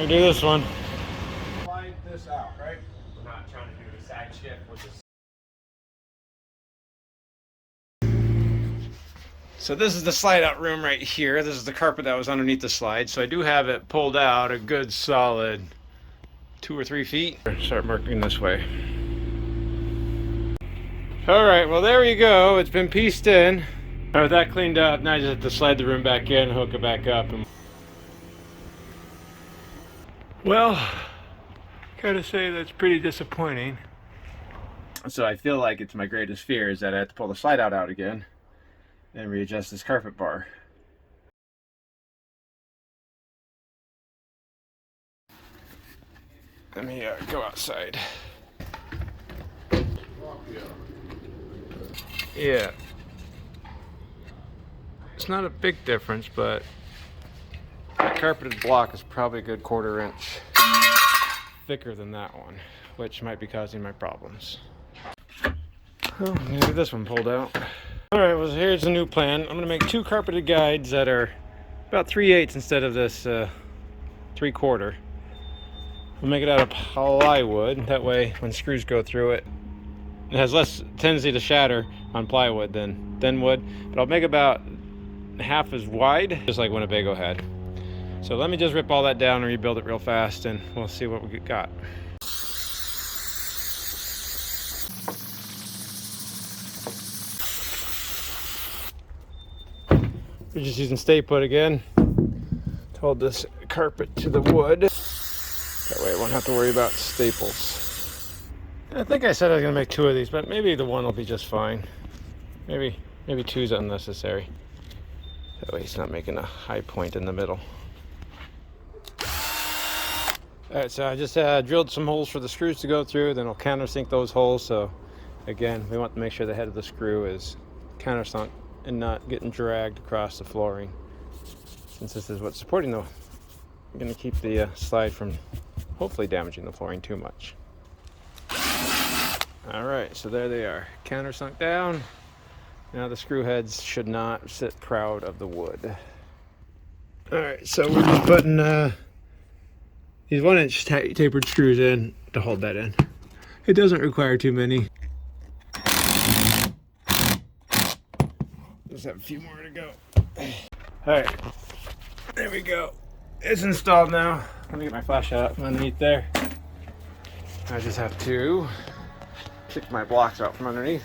me do this one. Slide this out, right? We're not trying to do the side shift with this. So this is the slide out room right here. This is the carpet that was underneath the slide. So I do have it pulled out a good solid 2 or 3 feet. Start marking this way. All right, well there you go. It's been pieced in. All right, with that cleaned up, now I just have to slide the room back in, hook it back up. Well, gotta say that's pretty disappointing. So I feel like it's my greatest fear is that I have to pull the slide out again and readjust this carpet bar. Let me go outside. Yeah. It's not a big difference, but the carpeted block is probably a good 1/4 inch thicker than that one, which might be causing my problems. Oh, I'm gonna get this one pulled out. All right, well here's the new plan. I'm gonna make 2 carpeted guides that are about 3/8 instead of this 3/4. We'll make it out of plywood. That way, when screws go through it, it has less tendency to shatter on plywood than wood. But I'll make about half as wide, just like Winnebago had. So let me just rip all that down and rebuild it real fast, and we'll see what we got. We're just using stay put again to hold this carpet to the wood. That way I won't have to worry about staples. I think I said I was gonna make 2 of these, but maybe the one will be just fine. Maybe 2 is unnecessary. That way he's not making a high point in the middle. Alright, so I just drilled some holes for the screws to go through, then I'll countersink those holes. So again, we want to make sure the head of the screw is countersunk and not getting dragged across the flooring, since this is what's supporting the, I'm going to keep the slide from hopefully damaging the flooring too much. Alright, so there they are, countersunk down. Now the screw heads should not sit proud of the wood. Alright, so we're just putting these 1-inch tapered screws in to hold that in. It doesn't require too many. Just have a few more to go. Alright, there we go. It's installed now. Let me get my flashlight up from underneath there. I just have to pick my blocks out from underneath.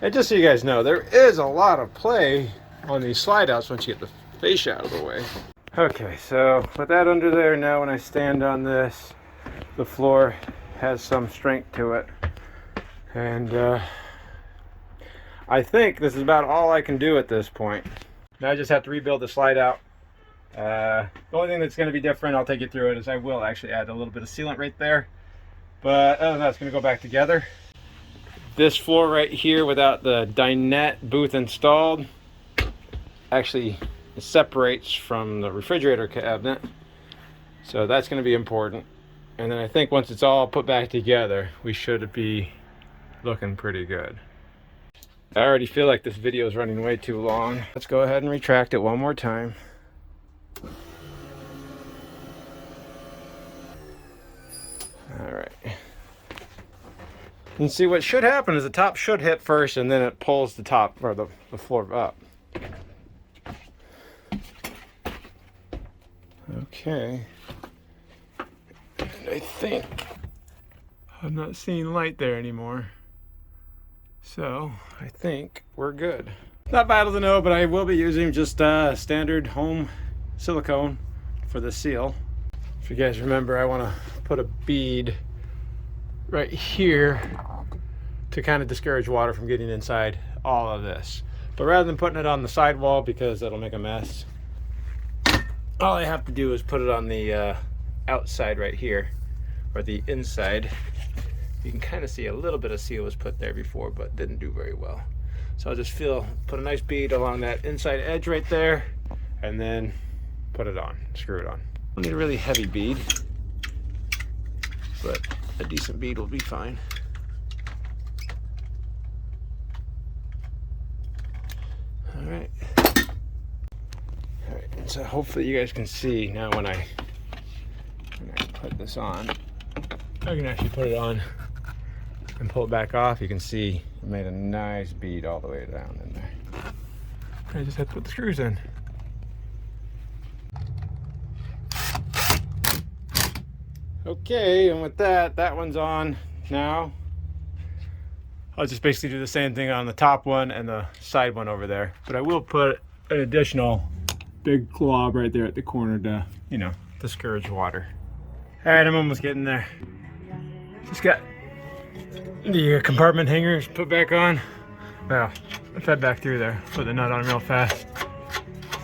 And just so you guys know, there is a lot of play on these slide outs once you get the fascia out of the way. Okay, so with that under there, now when I stand on this, the floor has some strength to it. And I think this is about all I can do at this point. Now I just have to rebuild the slide out. The only thing that's going to be different, I'll take you through it, is I will actually add a little bit of sealant right there. But other than that, it's going to go back together. This floor right here, without the dinette booth installed, actually separates from the refrigerator cabinet. So that's going to be important. And then I think once it's all put back together, we should be looking pretty good. I already feel like this video is running way too long. Let's go ahead and retract it one more time. All right. And see, what should happen is the top should hit first, and then it pulls the top or the floor up. Okay. And I think I'm not seeing light there anymore. So I think we're good. Not vital to know, but I will be using just standard home silicone for the seal. If you guys remember, I want to put a bead right here to kind of discourage water from getting inside all of this. But rather than putting it on the sidewall, because that'll make a mess, all I have to do is put it on the outside right here, or the inside. You can kind of see a little bit of seal was put there before, but didn't do very well. So I'll just put a nice bead along that inside edge right there, and then put it on, screw it on. I need a really heavy bead, but a decent bead will be fine. All right. All right, so hopefully you guys can see now when I And I put this on. I can actually put it on and pull it back off. You can see it made a nice bead all the way down in there. I just had to put the screws in. Okay, and with that, that one's on now. I'll just basically do the same thing on the top one and the side one over there. But I will put an additional big glob right there at the corner to, you know, discourage water. All right, I'm almost getting there. Just got the compartment hangers put back on. Well, I fed back through there. Put the nut on real fast.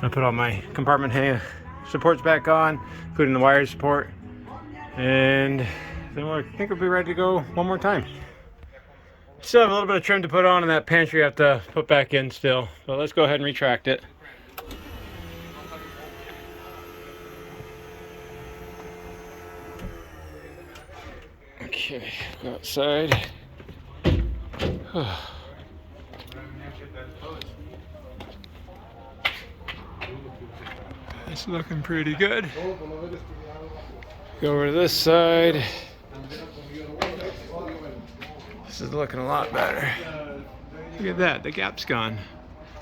I put all my compartment hanger supports back on, including the wire support. And then I think we'll be ready to go one more time. Still have a little bit of trim to put on, and that pantry I have to put back in still. So let's go ahead and retract it. Okay, go outside. It's looking pretty good. Go over to this side. This is looking a lot better. Look at that, the gap's gone.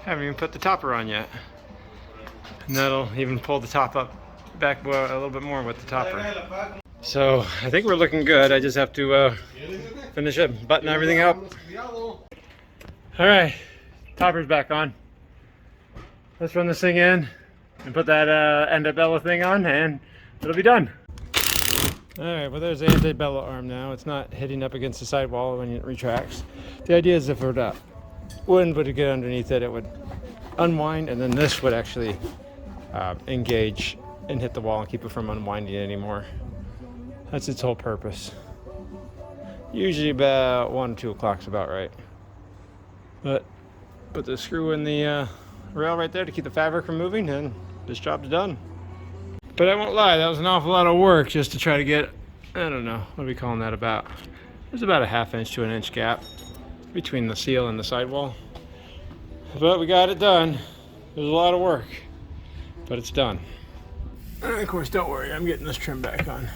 Haven't even put the topper on yet. And that'll even pull the top up back a little bit more with the topper. So I think we're looking good. I just have to finish it, button everything up. All right, topper's back on. Let's run this thing in and put that antibella thing on, and it'll be done. All right, well, there's the antibella arm now. It's not hitting up against the sidewall when it retracts. The idea is if the wind would get underneath it, it would unwind, and then this would actually engage and hit the wall and keep it from unwinding anymore. That's its whole purpose. Usually about 1 or 2 o'clock's about right. But put the screw in the rail right there to keep the fabric from moving, and this job's done. But I won't lie, that was an awful lot of work just to try to get, I don't know, what are we calling that about? There's about a 1/2 inch to 1 inch gap between the seal and the sidewall. But we got it done. It was a lot of work, but it's done. And of course, don't worry, I'm getting this trim back on.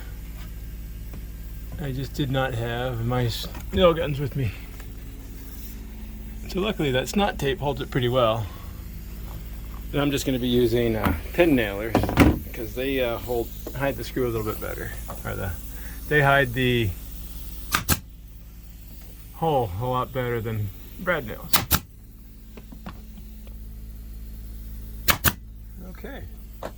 I just did not have my nail guns with me. So luckily that snot tape holds it pretty well. And I'm just going to be using pin nailers because they hide the screw a little bit better. They hide the hole a lot better than brad nails. Okay, so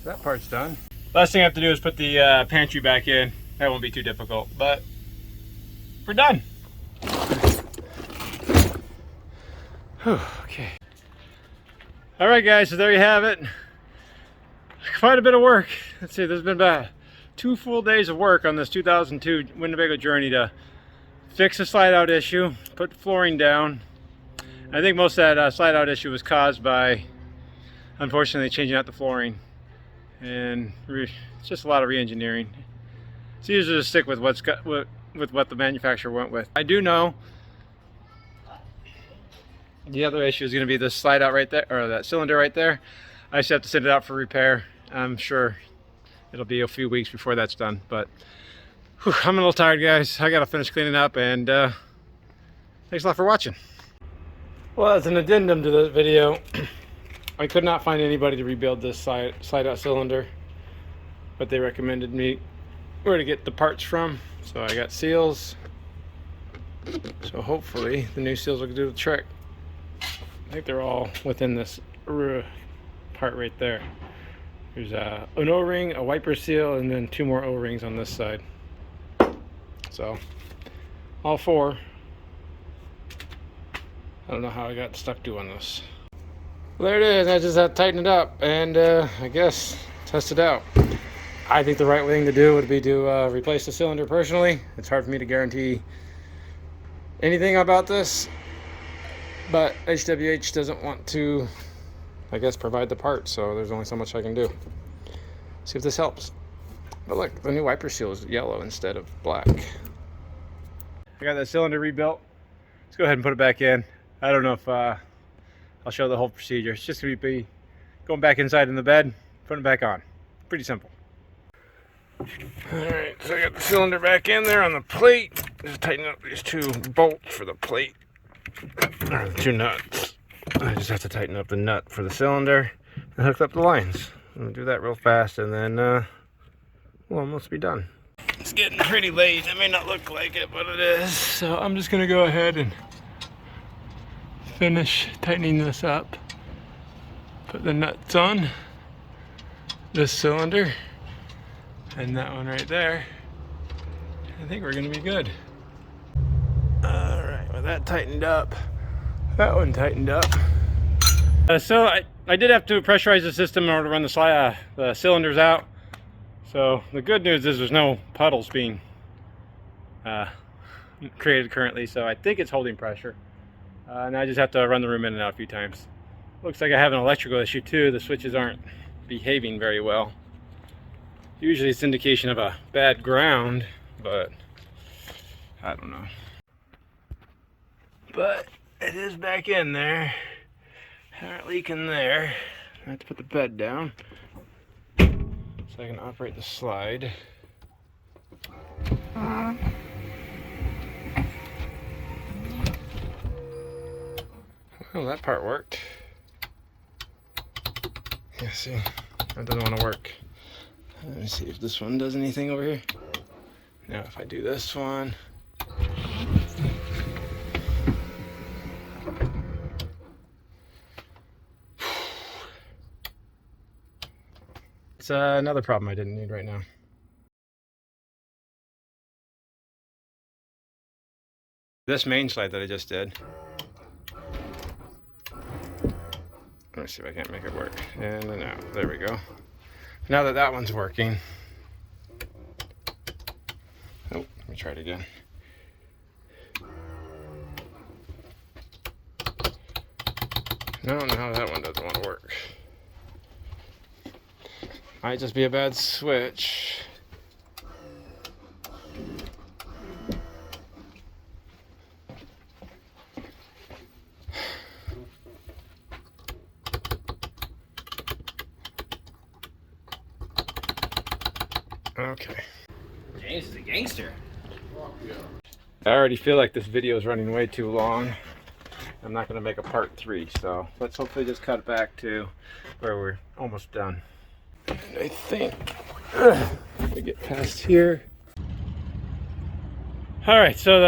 that part's done. Last thing I have to do is put the pantry back in. That won't be too difficult, but we're done. Whew, okay. All right, guys, so there you have it. Quite a bit of work. Let's see, there's been about 2 full days of work on this 2002 Winnebago Journey to fix the slide out issue, put the flooring down. I think most of that slide out issue was caused by, unfortunately, changing out the flooring. And it's just a lot of re-engineering. It's easier to stick with what the manufacturer went with. I do know the other issue is going to be the slide out right there, or that cylinder right there. I just have to send it out for repair. I'm sure it'll be a few weeks before that's done, but whew, I'm a little tired, guys. I got to finish cleaning up, and thanks a lot for watching. Well, as an addendum to this video, I could not find anybody to rebuild this slide out cylinder, but they recommended me where to get the parts from. So I got seals. So hopefully the new seals will do the trick. I think they're all within this part right there. There's an O-ring, a wiper seal, and then 2 more O-rings on this side. So all 4. I don't know how I got stuck doing this. Well, there it is. I just had to tighten it up and I guess test it out. I think the right thing to do would be to replace the cylinder personally. It's hard for me to guarantee anything about this, but HWH doesn't want to, I guess, provide the parts, so there's only so much I can do. See if this helps. But look, the new wiper seal is yellow instead of black. I got that cylinder rebuilt. Let's go ahead and put it back in. I don't know if I'll show the whole procedure. It's just going to be going back inside in the bed, putting it back on. Pretty simple. Alright, so I got the cylinder back in there on the plate. Just tighten up these two bolts for the plate. Or the two nuts. I just have to tighten up the nut for the cylinder and hook up the lines. I'm gonna do that real fast and then we'll almost be done. It's getting pretty late. It may not look like it, but it is. So I'm just gonna go ahead and finish tightening this up. Put the nuts on this cylinder and that one right there. I think we're gonna be good. All right, well that tightened up. That one tightened up. So I did have to pressurize the system in order to run the cylinders out. So the good news is there's no puddles being created currently, so I think it's holding pressure. And I just have to run the room in and out a few times. Looks like I have an electrical issue too. The switches aren't behaving very well. Usually it's indication of a bad ground, but I don't know. But it is back in there. Not leaking there. I have to put the bed down so I can operate the slide. Well, that part worked. Yeah, see, that doesn't want to work. Let me see if this one does anything over here. Now, if I do this one. It's another problem I didn't need right now. This main slide that I just did. Let me see if I can't make it work. In and out. There we go. Now that that one's working. Oh, let me try it again. No, that one doesn't want to work. Might just be a bad switch. Okay. James is a gangster. I already feel like this video is running way too long. I'm not going to make a part 3, so let's hopefully just cut it back to where we're almost done. And I think we get past here. All right, so